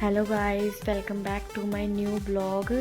Hello guys, welcome back to my new blog.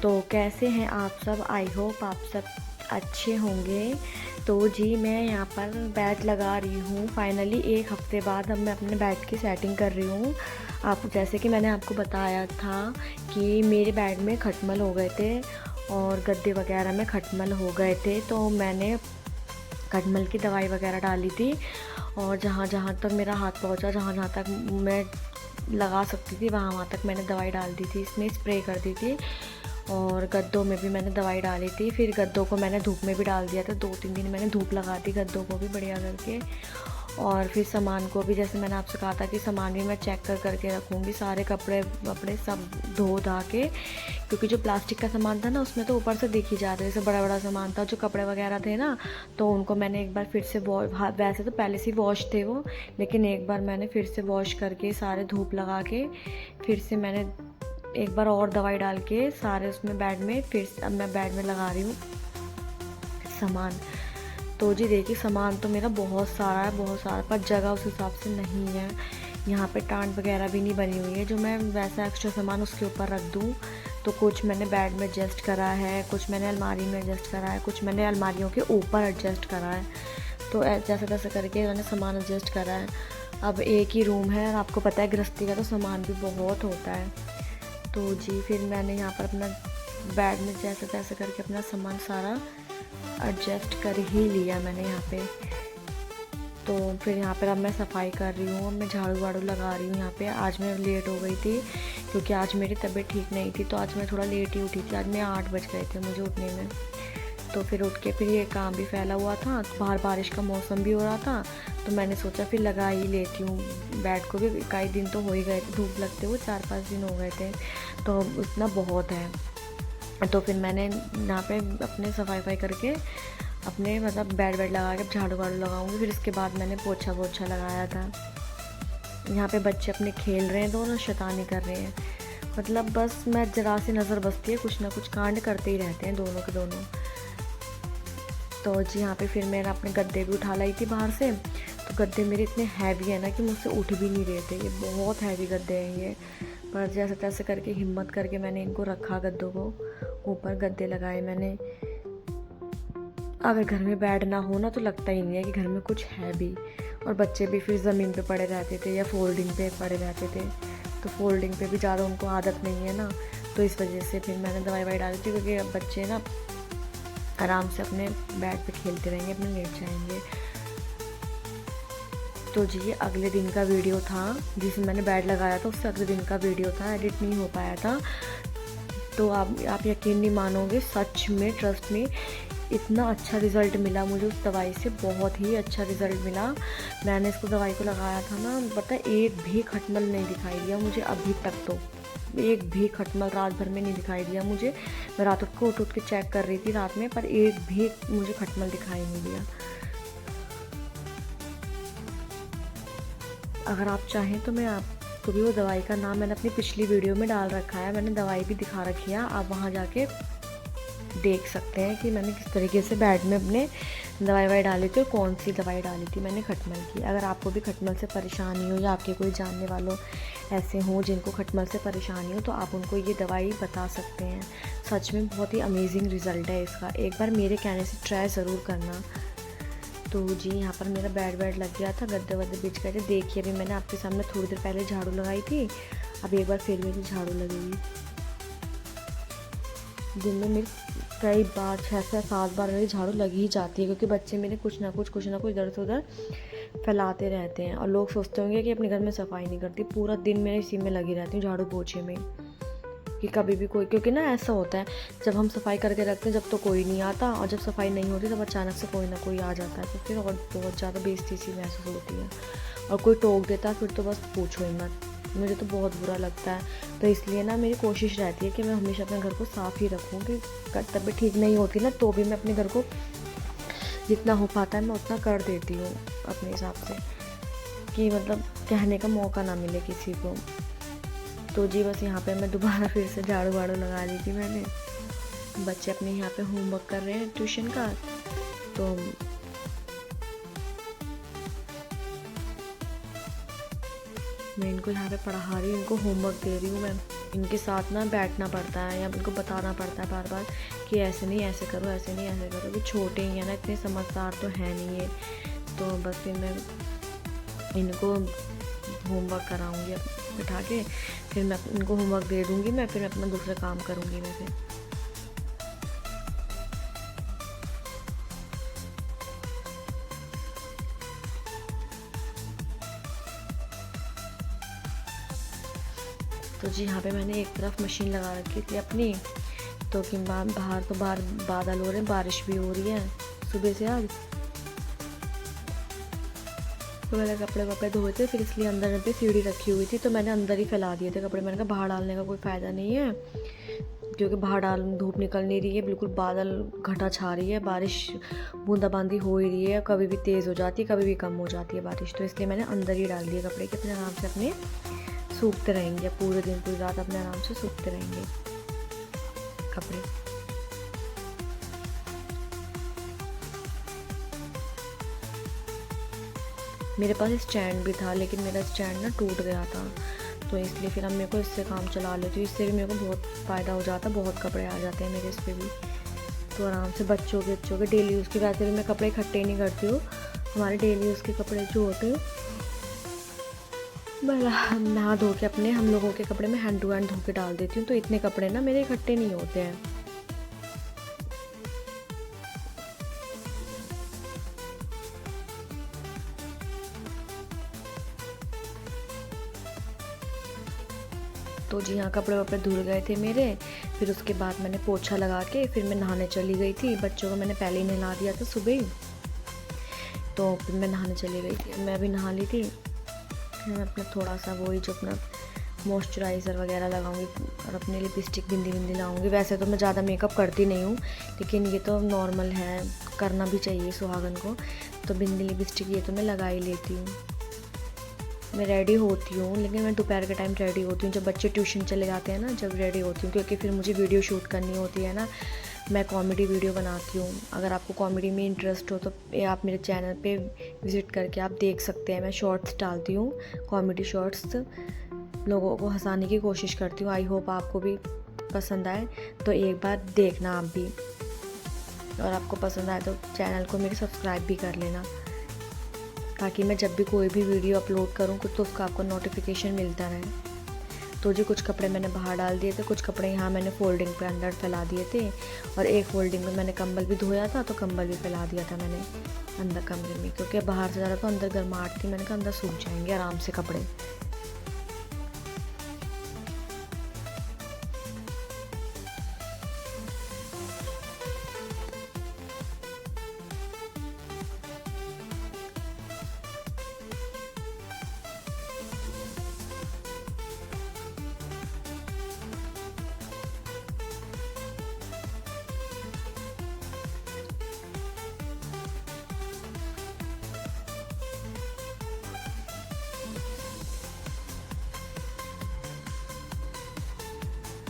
तो कैसे हैं आप सब? आई होप आप सब अच्छे होंगे। तो जी मैं यहाँ पर बेड लगा रही हूँ। फाइनली एक हफ्ते बाद अब मैं अपने बेड की सेटिंग कर रही हूँ। आप जैसे कि मैंने आपको बताया था कि मेरे बेड में खटमल हो गए थे और गद्दे वगैरह में खटमल हो गए थे, तो मैंने खटमल की दवाई वगैरह डाली थी और जहाँ जहाँ तक मेरा हाथ पहुँचा, जहाँ जहाँ तक मैं लगा सकती थी, वहाँ वहाँ तक मैंने दवाई डाल दी थी, इसमें स्प्रे कर दी थी। और गद्दों में भी मैंने दवाई डाली थी। फिर गद्दों को मैंने धूप में भी डाल दिया था। 2-3 दिन मैंने धूप लगा दी गद्दों को भी बढ़िया करके। और फिर सामान को भी, जैसे मैंने आपसे कहा था कि सामान भी मैं चेक करके रखूँगी, सारे कपड़े वपड़े सब धो धा के, क्योंकि जो प्लास्टिक का सामान था ना उसमें तो ऊपर से दिख ही जाता है। जैसे बड़ा बड़ा सामान था, जो कपड़े वगैरह थे ना, तो उनको मैंने एक बार फिर से वैसे तो पहले से वॉश थे वो, लेकिन एक बार मैंने फिर से वॉश करके सारे धूप लगा के फिर से मैंने एक बार और दवाई डाल के सारे उसमें बेड में, फिर अब मैं बेड में लगा रही हूँ सामान। तो जी देखिए, सामान तो मेरा बहुत सारा है, बहुत सारा, पर जगह उस हिसाब से नहीं है। यहाँ पे टांट वगैरह भी नहीं बनी हुई है जो मैं वैसा एक्स्ट्रा सामान उसके ऊपर रख दूँ। तो कुछ मैंने बेड में एडजस्ट करा है, कुछ मैंने अलमारी में एडजस्ट करा है, कुछ मैंने अलमारियों के ऊपर एडजस्ट करा है। तो जैसे तैसे करके मैंने सामान एडजस्ट करा है। अब एक ही रूम है और आपको पता है गृहस्थी का तो सामान भी बहुत होता है। तो जी फिर मैंने यहाँ पर अपना बेड में जैसे तैसे करके अपना सामान सारा एडजस्ट कर ही लिया मैंने यहाँ पे। तो फिर यहाँ पर अब मैं सफाई कर रही हूँ, अब मैं झाड़ू वाड़ू लगा रही हूँ यहाँ पे। आज मैं लेट हो गई थी क्योंकि आज मेरी तबीयत ठीक नहीं थी, तो आज मैं थोड़ा लेट ही उठी थी। आज मैं 8 बज गए थे मुझे उठने में। तो फिर उठ के फिर ये काम भी फैला हुआ था, बाहर बारिश का मौसम भी हो रहा था, तो मैंने सोचा फिर लगा ही लेती हूँ बेड को भी। कई दिन तो हो ही गए थे धूप लगते हुए, 4-5 दिन हो गए थे, तो उतना बहुत है। तो फिर मैंने यहाँ पे अपने सफाई करके अपने मतलब बेड लगा के झाड़ू वाड़ू लगाऊंगी। फिर इसके बाद मैंने पोछा वोछा लगाया था। यहाँ पे बच्चे अपने खेल रहे हैं, दोनों शैतानी कर रहे हैं, मतलब बस मैं जरा सी नज़र बसती है कुछ ना कुछ कांड करते ही रहते हैं दोनों के दोनों। तो जी यहाँ पे फिर मैंने अपने गद्दे भी उठा लाई थी बाहर से। तो गद्दे मेरे इतने हैवी है ना कि मुझसे उठ भी नहीं रहे थे, ये बहुत हैवी गद्दे हैं ये। पर जैसे तैसे करके हिम्मत करके मैंने इनको रखा, गद्दों को ऊपर गद्दे लगाए मैंने। अगर घर में बेड ना हो ना तो लगता ही नहीं है कि घर में कुछ है भी। और बच्चे भी फिर ज़मीन पे पड़े रहते थे या फोल्डिंग पे पड़े रहते थे, तो फोल्डिंग पे भी ज़्यादा उनको आदत नहीं है ना, तो इस वजह से फिर मैंने दवाई ववाई डाली थी, क्योंकि अब बच्चे ना आराम से अपने बेड पे खेलते रहेंगे, अपने लेट जाएंगे। तो जी ये अगले दिन का वीडियो था, जिसमें मैंने बेड लगाया था उससे अगले दिन का वीडियो था, एडिट नहीं हो पाया था। तो आप यकीन नहीं मानोगे, सच में, ट्रस्ट में, इतना अच्छा रिज़ल्ट मिला मुझे उस दवाई से, बहुत ही अच्छा रिज़ल्ट मिला। मैंने इसको दवाई को लगाया था ना, पता है एक भी खटमल नहीं दिखाई दिया मुझे अभी तक, तो एक भी खटमल रात भर में नहीं दिखाई दिया मुझे। मैं रात को उठ के चेक कर रही थी रात में, पर एक भी मुझे खटमल दिखाई नहीं दिया। अगर आप चाहें तो मैं आपको भी वो दवाई का नाम मैंने अपनी पिछली वीडियो में डाल रखा है, मैंने दवाई भी दिखा रखी है, आप वहाँ जाके देख सकते हैं कि मैंने किस तरीके से बेड में अपने दवाई डाली थी और कौन सी दवाई डाली थी मैंने खटमल की। अगर आपको भी खटमल से परेशानी हो या आपके कोई जानने वालों ऐसे हों जिनको खटमल से परेशानी हो, तो आप उनको ये दवाई बता सकते हैं। सच में बहुत ही अमेजिंग रिज़ल्ट है इसका, एक बार मेरे कहने से ट्राई ज़रूर करना। तो जी यहाँ पर मेरा बेड लग गया था, गद्दे वद्दे बिछ गए थे। देखिए अभी मैंने आपके सामने थोड़ी देर पहले झाड़ू लगाई थी, अब एक बार फिर मेरी झाड़ू लगेगी। दिन में मेरी कई बार 6 से 7 बार मेरी झाड़ू लगी ही जाती है, क्योंकि बच्चे मेरे कुछ ना कुछ इधर से उधर फैलाते रहते हैं। और लोग सोचते होंगे कि अपने घर में सफाई नहीं करती, पूरा दिन मैं इसी में लगी रहती हूँ, झाड़ू पोछे में, कि कभी भी कोई, क्योंकि ना ऐसा होता है जब हम सफाई करके रखते हैं जब तो कोई नहीं आता, और जब सफाई नहीं होती तब अचानक से कोई ना कोई आ जाता है, तो फिर और बहुत ज़्यादा बेइज्जती सी महसूस होती है। और कोई टोक देता है फिर तो बस पूछो ही मत, मुझे तो बहुत बुरा लगता है। तो इसलिए ना मेरी कोशिश रहती है कि मैं हमेशा अपने घर को साफ़ ही रखूँ, कि तबीयत ठीक नहीं होती ना तो भी मैं अपने घर को जितना हो पाता है मैं उतना कर देती हूँ अपने हिसाब से, कि मतलब कहने का मौका ना मिले किसी को। तो जी बस यहाँ पे मैं दोबारा फिर से झाड़ू वाड़ू लगा ली थी मैंने। बच्चे अपने यहाँ पे होमवर्क कर रहे हैं ट्यूशन का, तो मैं इनको यहाँ पे पढ़ा रही हूँ, इनको होमवर्क दे रही हूँ। मैं इनके साथ ना बैठना पड़ता है या इनको बताना पड़ता है बार बार कि ऐसे नहीं ऐसे करो, ऐसे नहीं ऐसे करो। कि छोटे ही हैं ना, इतने समझदार तो है नहीं है। तो बस फिर मैं इनको होमवर्क कराऊंगी बिठा के, फिर मैं इनको होमवर्क दे दूँगी। मैं फिर अपना दूसरा काम करूँगी मैं फिर। तो जी यहाँ पे मैंने एक तरफ मशीन लगा रखी थी अपनी, तो कि बाहर तो बादल हो रहे हैं, बारिश भी हो रही है सुबह से आज। तो मैंने कपड़े धोए थे, फिर इसलिए अंदर पे सीढ़ी रखी हुई थी तो मैंने अंदर ही फैला दिए थे कपड़े। मैंने कहा बाहर डालने का कोई फ़ायदा नहीं है, क्योंकि बाहर धूप निकल नहीं रही है, बिल्कुल बादल घटा छा रही है, बारिश बूंदाबांदी हो ही रही है, कभी भी तेज़ हो जाती है, कभी भी कम हो जाती है बारिश। तो इसलिए मैंने अंदर ही डाल दिए कपड़े कि अपने आराम से अपने सूखते रहेंगे, पूरे दिन पूरी रात अपने आराम से सूखते रहेंगे कपड़े। मेरे पास स्टैंड भी था, लेकिन मेरा स्टैंड ना टूट गया था, तो इसलिए फिर अब मेरे को इससे काम चला लेती हूँ। इससे भी मेरे को बहुत फ़ायदा हो जाता है, बहुत कपड़े आ जाते हैं मेरे इस पर भी। तो आराम से बच्चों के डेली यूज़ के, वैसे भी मैं कपड़े इकट्ठे नहीं करती हूँ। हमारे डेली यूज़ के कपड़े जो होते हैं मैं नहा धो के अपने हम लोगों के कपड़े में हैंड टू हैंड धो के डाल देती हूँ, तो इतने कपड़े ना मेरे इकट्ठे नहीं होते हैं। तो जी हाँ, कपड़े वपड़े धुल गए थे मेरे। फिर उसके बाद मैंने पोछा लगा के फिर मैं नहाने चली गई थी। बच्चों को मैंने पहले ही नहला दिया था सुबह ही, तो फिर मैं नहाने चली गई थी। मैं अभी नहा ली थी। फिर मैं अपना थोड़ा सा वही जो अपना मॉइस्चराइज़र वगैरह लगाऊंगी और अपने लिपस्टिक बिंदी लाऊंगी। वैसे तो मैं ज़्यादा मेकअप करती नहीं हूँ, लेकिन ये तो नॉर्मल है, करना भी चाहिए सुहागन को। तो बिंदी लिपस्टिक ये तो मैं लगा ही लेती हूँ। मैं रेडी होती हूँ, लेकिन मैं दोपहर के टाइम रेडी होती हूँ, जब बच्चे ट्यूशन चले जाते हैं ना, जब रेडी होती हूँ, क्योंकि फिर मुझे वीडियो शूट करनी होती है ना। मैं कॉमेडी वीडियो बनाती हूँ। अगर आपको कॉमेडी में इंटरेस्ट हो तो आप मेरे चैनल पे विज़िट करके आप देख सकते हैं। मैं शॉर्ट्स डालती हूँ, कॉमेडी शॉर्ट्स, लोगों को हंसाने की कोशिश करती हूँ। आई होप आपको भी पसंद आए, तो एक बार देखना आप भी, और आपको पसंद आए तो चैनल को मेरे सब्सक्राइब भी कर लेना, ताकि मैं जब भी कोई भी वीडियो अपलोड करूँ तो उसका आपको नोटिफिकेशन मिलता रहे। तो जी कुछ कपड़े मैंने बाहर डाल दिए थे, कुछ कपड़े यहाँ मैंने फोल्डिंग पे अंदर फैला दिए थे, और एक फोल्डिंग में मैंने कंबल भी धोया था, तो कंबल भी फैला दिया था मैंने अंदर कमरे में, क्योंकि बाहर से ज़्यादा तो अंदर गर्माहट थी। मैंने कहा अंदर सूख जाएंगे आराम से कपड़े।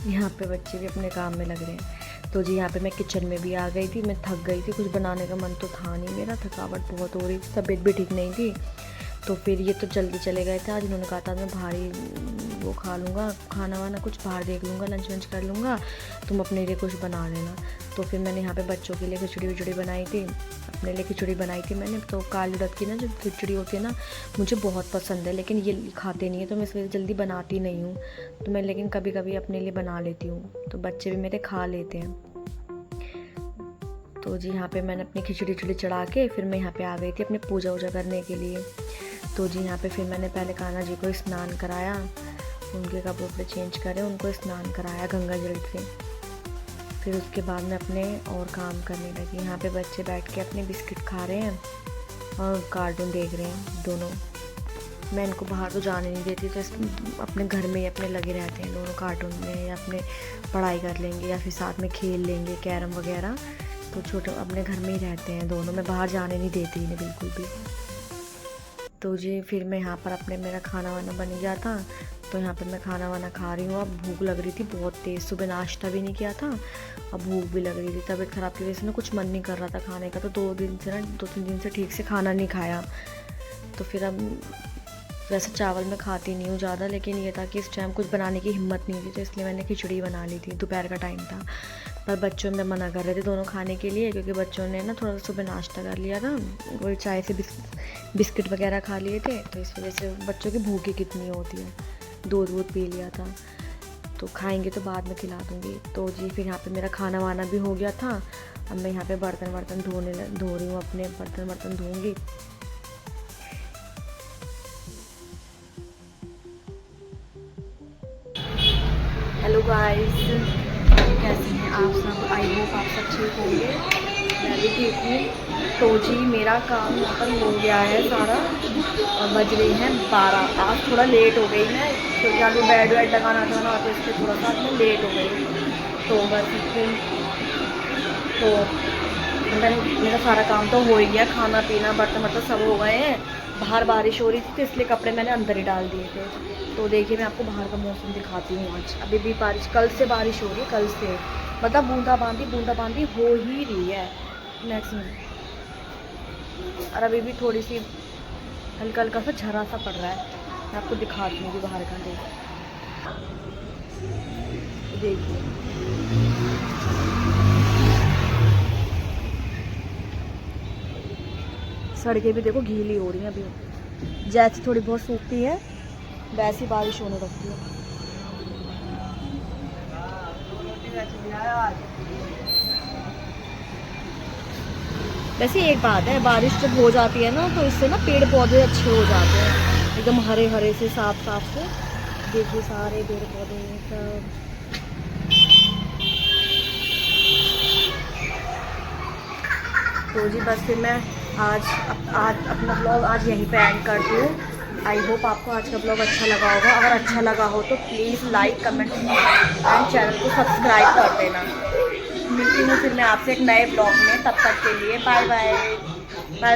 यहाँ पे बच्चे भी अपने काम में लग रहे हैं। तो जी यहाँ पे मैं किचन में भी आ गई थी। मैं थक गई थी, कुछ बनाने का मन तो था नहीं मेरा, थकावट बहुत हो रही थी, तबीयत भी ठीक नहीं थी। तो फिर ये तो जल्दी चले गए थे आज। इन्होंने कहा था मैं भारी वो खा लूँगा, खाना वाना कुछ बाहर देख लूँगा, लंच वंच कर लूँगा, तुम अपने लिए कुछ बना लेना। तो फिर मैंने यहाँ पे बच्चों के लिए खिचड़ी विचड़ी बनाई थी, अपने लिए खिचड़ी बनाई थी मैंने। तो काली उड़द की ना जो खिचड़ी होती है ना, मुझे बहुत पसंद है, लेकिन ये खाते नहीं है, तो मैं इस वजह से जल्दी बनाती नहीं हूँ। तो मैं लेकिन कभी कभी अपने लिए बना लेती हूँ, तो बच्चे भी मेरे खा लेते हैं। तो जी यहाँ पे मैंने अपनी खिचड़ी चढ़ा के फिर मैं यहाँ पे आ गई थी अपने पूजा वूजा करने के लिए। तो जी यहाँ पे फिर मैंने पहले कान्हा जी को स्नान कराया, उनके कपड़े वपड़े चेंज करे, उनको स्नान कराया गंगा जल से। फिर उसके बाद मैं अपने और काम करने लगी। यहाँ पे बच्चे बैठ के अपने बिस्किट खा रहे हैं और कार्टून देख रहे हैं दोनों। मैं इनको बाहर तो जाने नहीं देती, तो अपने घर में ही अपने लगे रहते हैं दोनों कार्टून में, या अपने पढ़ाई कर लेंगे या फिर साथ में खेल लेंगे कैरम वगैरह। तो छोटे अपने घर में ही रहते हैं दोनों, मैं बाहर जाने नहीं देती इन्हें बिल्कुल भी। तो जी फिर मैं यहाँ पर अपने मेरा खाना वाना बन गया था, तो यहाँ पर मैं खाना वाना खा रही हूँ। अब भूख लग रही थी बहुत तेज़, सुबह नाश्ता भी नहीं किया था, अब भूख भी लग रही थी। तबीयत ख़राब की वजह से ना कुछ मन नहीं कर रहा था खाने का, तो 2-3 दिन से ठीक से खाना नहीं खाया। तो फिर अब वैसे चावल मैं खाती नहीं हूँ ज़्यादा, लेकिन ये था कि इस टाइम कुछ बनाने की हिम्मत नहीं थी, तो इसलिए मैंने खिचड़ी बना ली थी। दोपहर का टाइम था, पर बच्चों में मना कर रहे थे दोनों खाने के लिए, क्योंकि बच्चों ने ना थोड़ा सा सुबह नाश्ता कर लिया था, कोई चाय से बिस्किट वगैरह खा लिए थे, तो इस वजह से बच्चों की भूख ही कितनी होती है, दूध वूध पी लिया था। तो खाएंगे तो बाद में खिला दूँगी। तो जी फिर यहाँ पे मेरा खाना वाना भी हो गया था। अब मैं यहाँ पे बर्तन वर्तन धो रही हूँ, अपने बर्तन वर्तन धोऊँगी। हेलो गाइस, कैसे हैं आप सब? आई होप आप सब ठीक होंगे, मैं भी ठीक हूँ। तो जी मेरा काम यहाँ पर हो गया है सारा, और बज रही हैं 12। आज थोड़ा लेट हो गई मैं, क्योंकि आगे बेड वेड लगाना था ना, तो इसलिए थोड़ा सा मैं लेट हो गई। तो बस फिर तो मेरा सारा काम तो हो ही गया, खाना पीना बर्तन वर्तन सब हो गए हैं। बाहर बारिश हो रही थी, तो इसलिए कपड़े मैंने अंदर ही डाल दिए थे। तो देखिए मैं आपको बाहर का मौसम दिखाती हूँ। आज अभी भी बारिश, कल से बारिश हो रही है, कल से मतलब बूंदाबांदी हो ही रही है मैक्सिमम। और अभी भी थोड़ी सी हल्का हल्का सा झरा सा पड़ रहा है। मैं आपको दिखाती हूँ बाहर का। देखिए सड़कें भी देखो गीली हो रही हैं अभी, जैसे थोड़ी बहुत सूखती है वैसी बारिश होने लगती है। वैसे एक बात है, बारिश जब हो जाती है ना, तो इससे ना पेड़ पौधे अच्छे हो जाते हैं, एकदम हरे हरे से साफ साफ से। देखिए सारे पेड़ पौधे सब। तो जी बस फिर मैं आज अपना ब्लॉग आज यहीं पे एंड करती हूँ। आई होप आपको आज का ब्लॉग अच्छा लगा होगा। अगर अच्छा लगा हो तो please like comment and channel को सब्सक्राइब कर देना। मिलती हूँ फिर मैं आपसे एक नए ब्लॉग में, तब तक के लिए बाय बाय। Bye bye.